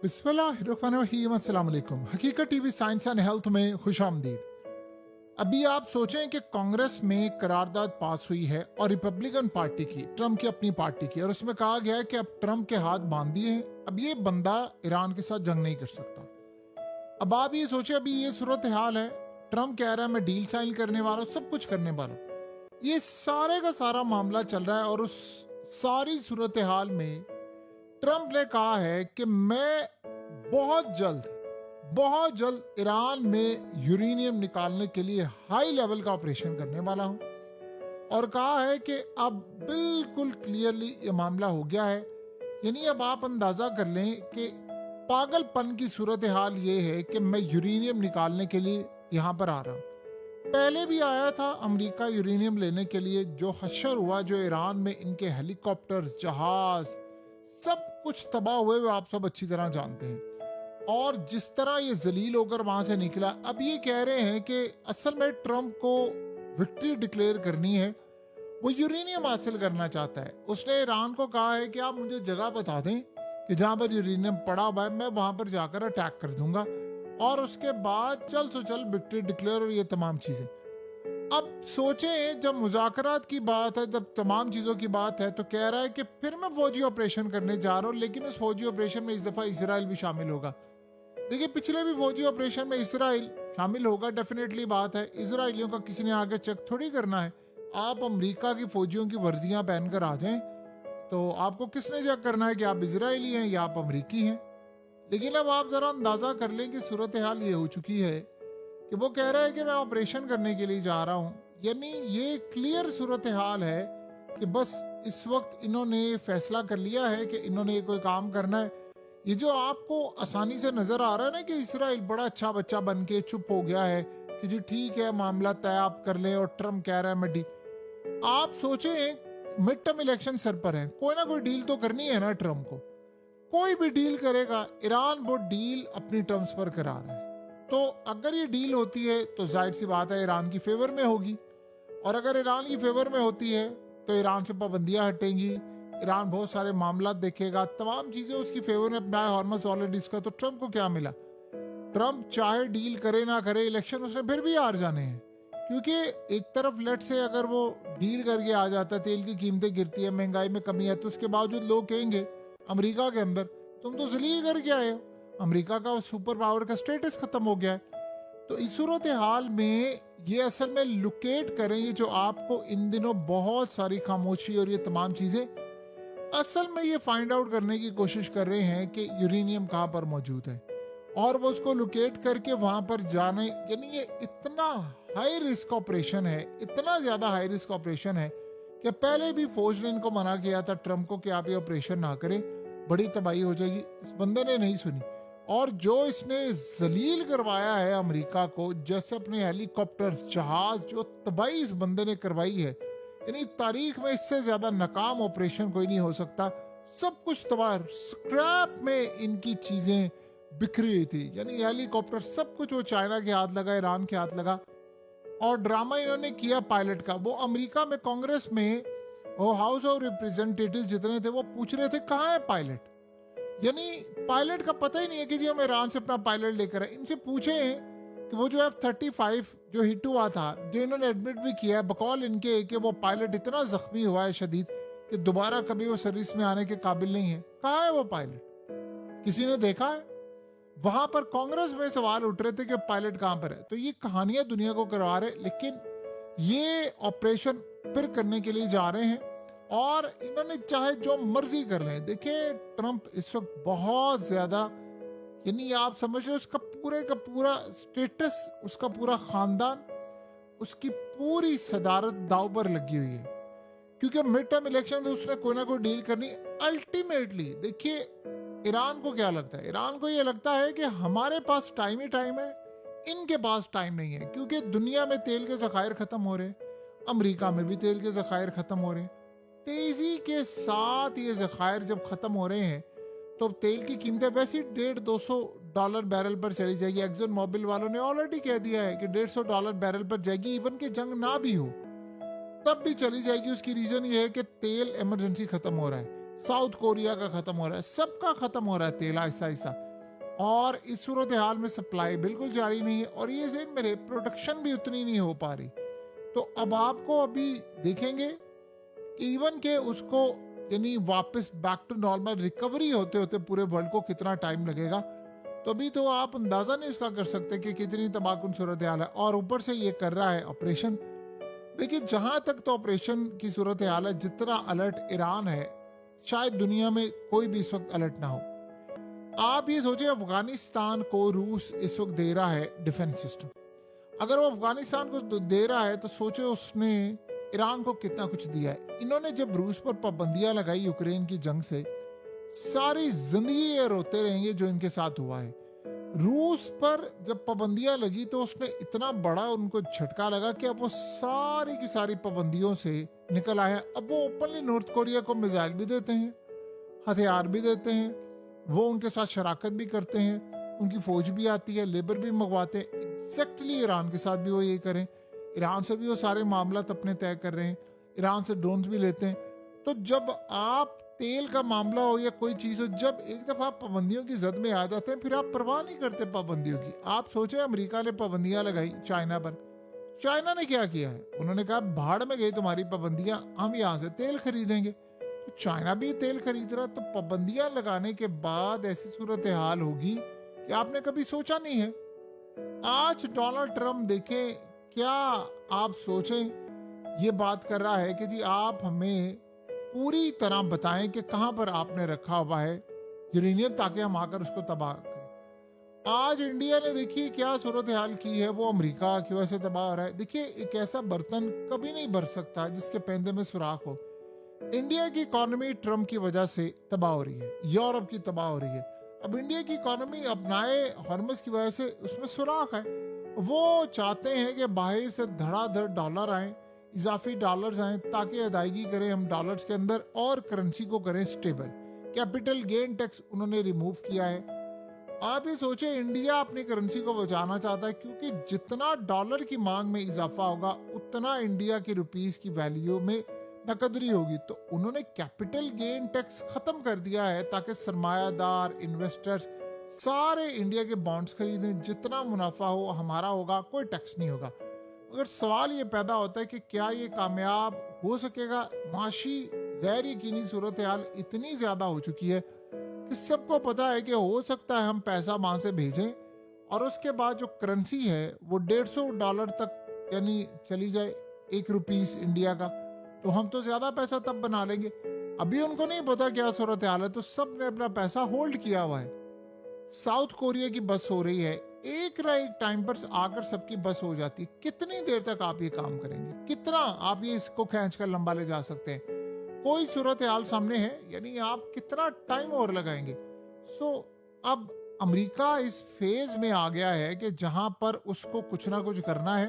बिस्मिल्लाहिर्रहमानिर्रहीम। अस्सलाम वालेकुम। हकीकत टीवी साइंस एंड हेल्थ में खुश आमदीद। अभी आप सोचें कि कांग्रेस में करारदाद पास हुई है और रिपब्लिकन पार्टी की, ट्रम्प की अपनी पार्टी की, और उसमें कहा गया है कि अब ट्रम्प के हाथ बांध दिए हैं, अब ये बंदा ईरान के साथ जंग नहीं कर सकता। अब आप ये सोचें, अभी ये सूरत हाल है, ट्रम्प कह रहा है मैं डील साइन करने वाला हूं, सब कुछ करने वाला हूं। ये सारे का सारा मामला चल रहा है और उस सारी सूरत हाल में ट्रम्प ने कहा है कि मैं बहुत जल्द ईरान में यूरेनियम निकालने के लिए हाई लेवल का ऑपरेशन करने वाला हूं, और कहा है कि अब बिल्कुल क्लियरली ये मामला हो गया है। यानी अब आप अंदाजा कर लें कि पागलपन की सूरत हाल ये है कि मैं यूरेनियम निकालने के लिए यहां पर आ रहा हूं। पहले भी आया था अमेरिका यूरेनियम लेने के लिए, जो हशर हुआ, जो ईरान में इनके हेलीकॉप्टर, जहाज, सब कुछ तबाह हुए, आप सब अच्छी तरह जानते हैं। और जिस तरह ये जलील होकर वहां से निकला, अब ये कह रहे हैं कि असल में ट्रम्प को विक्ट्री डिक्लेयर करनी है, वो यूरेनियम हासिल करना चाहता है। उसने ईरान को कहा है कि आप मुझे जगह बता दें कि जहां पर यूरेनियम पड़ा हुआ है, मैं वहां पर जाकर अटैक कर दूंगा, और उसके बाद चल सो चल विक्ट्री डिक्लेयर और ये तमाम चीजें। अब सोचें, जब मुज़ाकरात की बात है, जब तमाम चीज़ों की बात है, तो कह रहा है कि फिर मैं फौजी ऑपरेशन करने जा रहा हूँ, लेकिन उस फौजी ऑपरेशन में इस दफ़ा इसराइल भी शामिल होगा। देखिए, पिछले भी फौजी ऑपरेशन में इसराइल शामिल होगा, डेफिनेटली बात है। इसराइलियों का किसी ने आगे चेक थोड़ी करना है। आप अमेरिका की फौजियों की वर्दियां पहनकर आ जाएं, तो आपको किसने चेक करना है कि आप इसराइली हैं या आप अमरीकी हैं। लेकिन अब आप ज़रा अंदाज़ा कर लें कि सूरत हाल ये हो चुकी है कि वो कह रहा है कि मैं ऑपरेशन करने के लिए जा रहा हूं। यानी ये क्लियर सूरत हाल है कि बस इस वक्त इन्होंने फैसला कर लिया है कि इन्होंने ये कोई काम करना है। ये जो आपको आसानी से नजर आ रहा है ना कि इसराइल बड़ा अच्छा बच्चा बन के चुप हो गया है कि जी ठीक है, मामला तय आप कर ले, और ट्रम्प कह रहा है मैं डील। आप सोचें, मिड टर्म इलेक्शन सर पर है, कोई ना कोई डील तो करनी है ना ट्रम्प को। कोई भी डील करेगा, ईरान वो डील अपनी टर्म्स पर करा रहा है। तो अगर ये डील होती है तो जाहिर सी बात है ईरान की फेवर में होगी, और अगर ईरान की फेवर में होती है तो ईरान से पाबंदियां हटेंगी, ईरान बहुत सारे मामला देखेगा, तमाम चीजें उसकी फेवर में अपना हॉर्मस ऑलरेडी उसका। तो ट्रम्प को क्या मिला? ट्रम्प चाहे डील करे ना करे, इलेक्शन उसने फिर भी हार जाने हैं। क्योंकि एक तरफ लेट से अगर वो डील करके आ जाता है, तेल की कीमतें गिरती है, महंगाई में कमी है, तो उसके बावजूद लोग कहेंगे अमेरिका के अंदर तुम तो जलील करके आए हो, अमेरिका का सुपर पावर का स्टेटस खत्म हो गया है। तो इस सूरत हाल में ये असल में लोकेट करें, ये जो आपको इन दिनों बहुत सारी खामोशी और ये तमाम चीजें, असल में ये फाइंड आउट करने की कोशिश कर रहे हैं कि यूरेनियम कहाँ पर मौजूद है, और वो उसको लोकेट करके वहां पर जाने। यानी ये इतना हाई रिस्क ऑपरेशन है, इतना ज्यादा हाई रिस्क ऑपरेशन है कि पहले भी फौज ने इनको मना किया था ट्रम्प को कि आप ये ऑपरेशन ना करें, बड़ी तबाही हो जाएगी। इस बंदे ने नहीं सुनी, और जो इसने जलील करवाया है अमेरिका को, जैसे अपने हेलीकॉप्टर, जहाज, जो तबाही इस बंदे ने करवाई है, यानी तारीख में इससे ज्यादा नाकाम ऑपरेशन कोई नहीं हो सकता। सब कुछ तबाह, स्क्रैप में इनकी चीजें बिखरी हुई थी, यानी हेलीकॉप्टर सब कुछ वो चाइना के हाथ लगा, ईरान के हाथ लगा। और ड्रामा इन्होंने किया पायलट का। वो अमेरिका में कांग्रेस में वो हाउस ऑफ रिप्रेजेंटेटिव जितने थे वो पूछ रहे थे कहाँ है पायलट। यानी पायलट का पता ही नहीं है कि जी हम ईरान से अपना पायलट लेकर आए। इनसे पूछे कि वो जो F-35 जो हिट हुआ था, जो इन्होंने एडमिट भी किया है बकौल इनके कि वो पायलट इतना जख्मी हुआ है शदीद कि दोबारा कभी वो सर्विस में आने के काबिल नहीं है। कहाँ है वो पायलट? किसी ने देखा है? वहां पर कांग्रेस में सवाल उठ रहे थे कि पायलट कहां पर है। तो ये कहानियां दुनिया को करवा रहे, लेकिन ये ऑपरेशन फिर करने के लिए जा रहे हैं, और इन्होंने चाहे जो मर्जी कर लें। देखिए, ट्रम्प इस वक्त बहुत ज्यादा, यानी आप समझ रहे हो, उसका पूरे का पूरा स्टेटस, उसका पूरा खानदान, उसकी पूरी सदारत दाव पर लगी हुई है। क्योंकि मिड टर्म इलेक्शन से उसने कोई ना कोई डील करनी। अल्टीमेटली देखिए, ईरान को क्या लगता है? ईरान को ये लगता है कि हमारे पास टाइम ही टाइम है, इनके पास टाइम नहीं है। क्योंकि दुनिया में तेल के ज़खायर खत्म हो रहे, अमेरिका में भी तेल के ज़खायर खत्म हो रहे। तेजी के साथ ये ज़खायर जब खत्म हो रहे हैं तो तेल की कीमतें वैसे ही $150 बैरल पर चली जाएगी। एक्सन मोबिल वालों ने ऑलरेडी कह दिया है कि $150 बैरल पर जाएगी, इवन के जंग ना भी हो तब भी चली जाएगी। उसकी रीजन ये है कि तेल इमरजेंसी खत्म हो रहा है, साउथ कोरिया का खत्म हो रहा है, सबका खत्म हो रहा है तेल आहिस्ता आहिस्ता। और इस सूरत हाल में सप्लाई बिल्कुल जारी नहीं है और ये सेम मेरे प्रोडक्शन भी उतनी नहीं हो पा रही। तो अब आपको अभी देखेंगे इवन के उसको यानी वापस बैक टू नॉर्मल रिकवरी होते होते पूरे वर्ल्ड को कितना टाइम लगेगा, तो अभी तो आप अंदाजा नहीं इसका कर सकते कि कितनी तबाहकुन सूरत हाल है। और ऊपर से ये कर रहा है ऑपरेशन। देखिए जहां तक तो ऑपरेशन की सूरत हाल है, जितना अलर्ट ईरान है शायद दुनिया में कोई भी इस वक्त अलर्ट ना हो। आप ये सोचिए अफगानिस्तान को रूस इस वक्त दे रहा है डिफेंस सिस्टम। अगर वो अफगानिस्तान को दे रहा है तो सोचे उसने ईरान को कितना कुछ दिया है। इन्होंने जब रूस पर पाबंदियां लगाई यूक्रेन की जंग से, सारी जिंदगी ये रोते रहेंगे जो इनके साथ हुआ है। रूस पर जब पाबंदियां लगी तो उसने इतना बड़ा उनको झटका लगा कि अब वो सारी की सारी पाबंदियों से निकल आया। अब वो ओपनली नॉर्थ कोरिया को मिसाइल भी देते हैं, हथियार भी देते हैं, वो उनके साथ शराकत भी करते हैं, उनकी फौज भी आती है, लेबर भी मंगवाते हैं। एग्जैक्टली ईरान के साथ भी वो ये करें। ईरान से भी वो सारे मामला अपने तय कर रहे हैं, ईरान से ड्रोन भी लेते हैं। तो जब आप तेल का मामला हो या कोई चीज हो, जब एक दफा पाबंदियों की जद में आ जाते हैं फिर आप परवाह नहीं करते पाबंदियों की। आप सोचे अमेरिका ने पाबंदियां लगाई चाइना पर, चाइना ने क्या किया है, उन्होंने कहा भाड़ में गई तुम्हारी पाबंदियां, हम यहाँ से तेल खरीदेंगे। तो चाइना भी तेल खरीद रहा। तो पाबंदियां लगाने के बाद ऐसी सूरत हाल होगी कि आपने कभी सोचा नहीं है। आज डोनाल्ड ट्रम्प देखें, क्या आप सोचें ये बात कर रहा है कि जी आप हमें पूरी तरह बताएं कि कहां पर आपने रखा हुआ है यूरेनियम ताकि हम आकर उसको तबाह करें। आज इंडिया ने देखिए क्या सूरत हाल की है, वो अमेरिका की वजह से तबाह हो रहा है। देखिए एक ऐसा बर्तन कभी नहीं भर सकता जिसके पैंदे में सुराख हो। इंडिया की इकोनॉमी ट्रम्प की वजह से तबाह हो रही है, यूरोप की तबाह हो रही है। अब इंडिया की इकोनॉमी अपनाए हॉर्मस की वजह से उसमें सुराख है। वो चाहते हैं कि बाहर से धड़ाधड़ डॉलर आए, इजाफी डॉलर्स आए ताकि अदायगी करें हम डॉलर्स के अंदर और करेंसी को करें स्टेबल। कैपिटल गेन टैक्स उन्होंने रिमूव किया है। आप ये सोचे इंडिया अपनी करेंसी को बचाना चाहता है क्योंकि जितना डॉलर की मांग में इजाफा होगा उतना इंडिया की रुपीस की वैल्यू में नकदरी होगी। तो उन्होंने कैपिटल गेन टैक्स खत्म कर दिया है ताकि सरमायादार इन्वेस्टर्स सारे इंडिया के बॉन्ड्स खरीदें, जितना मुनाफा हो हमारा होगा, कोई टैक्स नहीं होगा। अगर सवाल ये पैदा होता है कि क्या ये कामयाब हो सकेगा, माशी गैर यकीनी सूरत हाल इतनी ज्यादा हो चुकी है कि सबको पता है कि हो सकता है हम पैसा वहां से भेजें और उसके बाद जो करेंसी है वो $150 तक यानी चली जाए, ₹1 इंडिया का, तो हम तो ज्यादा पैसा तब बना लेंगे। अभी उनको नहीं पता क्या सूरत हाल है, तो सब ने अपना पैसा होल्ड किया हुआ है। साउथ कोरिया की बस हो रही है, एक ना एक टाइम पर आकर सबकी बस हो जाती है। कितनी देर तक आप ये काम करेंगे, कितना आप ये इसको खींच कर लंबा ले जा सकते हैं? कोई सूरत हाल सामने है, यानी आप कितना टाइम और लगाएंगे? अब अमेरिका इस फेज में आ गया है कि जहां पर उसको कुछ ना कुछ करना है।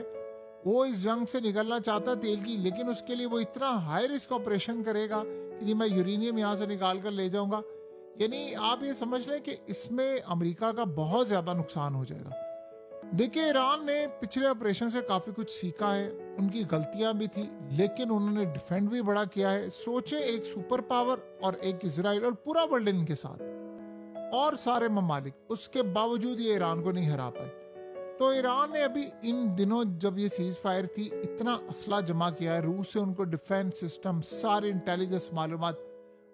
वो इस जंग से निकलना चाहता है तेल की, लेकिन उसके लिए वो इतना हाई रिस्क ऑपरेशन करेगा कि जी मैं यूरेनियम यहाँ से निकाल कर ले जाऊंगा। यानी आप ये समझ लें कि इसमें अमेरिका का बहुत ज्यादा नुकसान हो जाएगा। देखिए ईरान ने पिछले ऑपरेशन से काफी कुछ सीखा है, उनकी गलतियां भी थी लेकिन उन्होंने डिफेंड भी बड़ा किया है। सोचे एक सुपर पावर और एक इजराइल और पूरा वर्ल्ड इनके साथ और सारे ममालिक, उसके बावजूद ये ईरान को नहीं हरा पाए। तो ईरान ने अभी इन दिनों जब ये सीज फायर थी इतना असला जमा किया है, रूस से उनको डिफेंस सिस्टम, सारे इंटेलिजेंस मालूमात।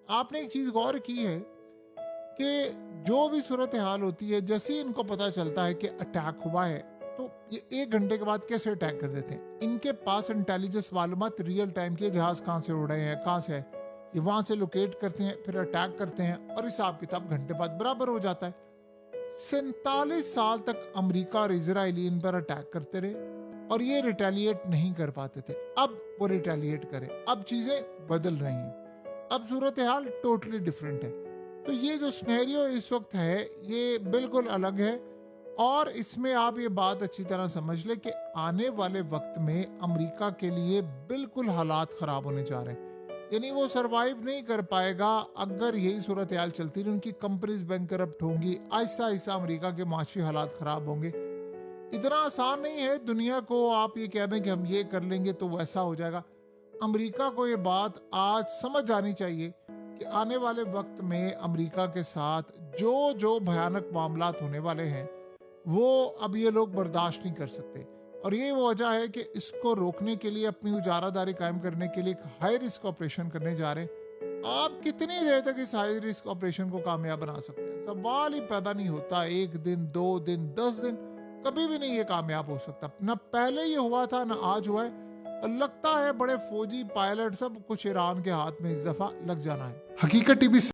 आपने एक चीज गौर की है कि जो भी सूरत हाल होती है, जैसे ही इनको पता चलता है कि अटैक हुआ है तो ये 1 घंटे के बाद कैसे अटैक कर देते हैं। इनके पास इंटेलिजेंस मालूमात रियल टाइम के, जहाज कहाँ से उड़ रहे हैं, कहाँ से है, ये वहां से लोकेट करते हैं, फिर अटैक करते हैं और हिसाब किताब घंटे बाद बराबर हो जाता है। 47 साल तक अमेरिका और इजराइल इन पर अटैक करते रहे और ये रिटेलिएट नहीं कर पाते थे। अब वो रिटेलिएट करें, अब चीजें बदल रही हैं, अब सूरत हाल टोटली डिफरेंट है। तो ये जो सिनेरियो इस वक्त है ये बिल्कुल अलग है और इसमें आप ये बात अच्छी तरह समझ ले कि आने वाले वक्त में अमेरिका के लिए बिल्कुल हालात खराब होने जा रहे हैं। यानी वो सरवाइव नहीं कर पाएगा अगर यही सूरत हाल चलती रही। उनकी कंपनीज बैंकरप्ट होंगी, आहिस्ता आहिस्ता अमेरिका के माशी हालात खराब होंगे। इतना आसान नहीं है दुनिया को आप ये कह दें कि हम ये कर लेंगे तो वैसा हो जाएगा। अमेरिका को ये बात आज समझ आनी चाहिए कि आने वाले वक्त में अमेरिका के साथ जो जो भयानक मामलात होने वाले हैं वो अब ये लोग बर्दाश्त नहीं कर सकते। और ये वजह है कि इसको रोकने के लिए, अपनी उजारादारी कायम करने के लिए एक हाई रिस्क ऑपरेशन करने जा रहे हैं। आप कितनी देर तक इस हाई रिस्क ऑपरेशन को कामयाब बना सकते हैं? सवाल ही पैदा नहीं होता। 1 दिन, 2 दिन, 10 दिन, कभी भी नहीं ये कामयाब हो सकता। ना पहले ये हुआ था, ना आज हुआ है। और लगता है बड़े फौजी पायलट सब कुछ ईरान के हाथ में इस दफा लग जाना है। हकीकत टीवी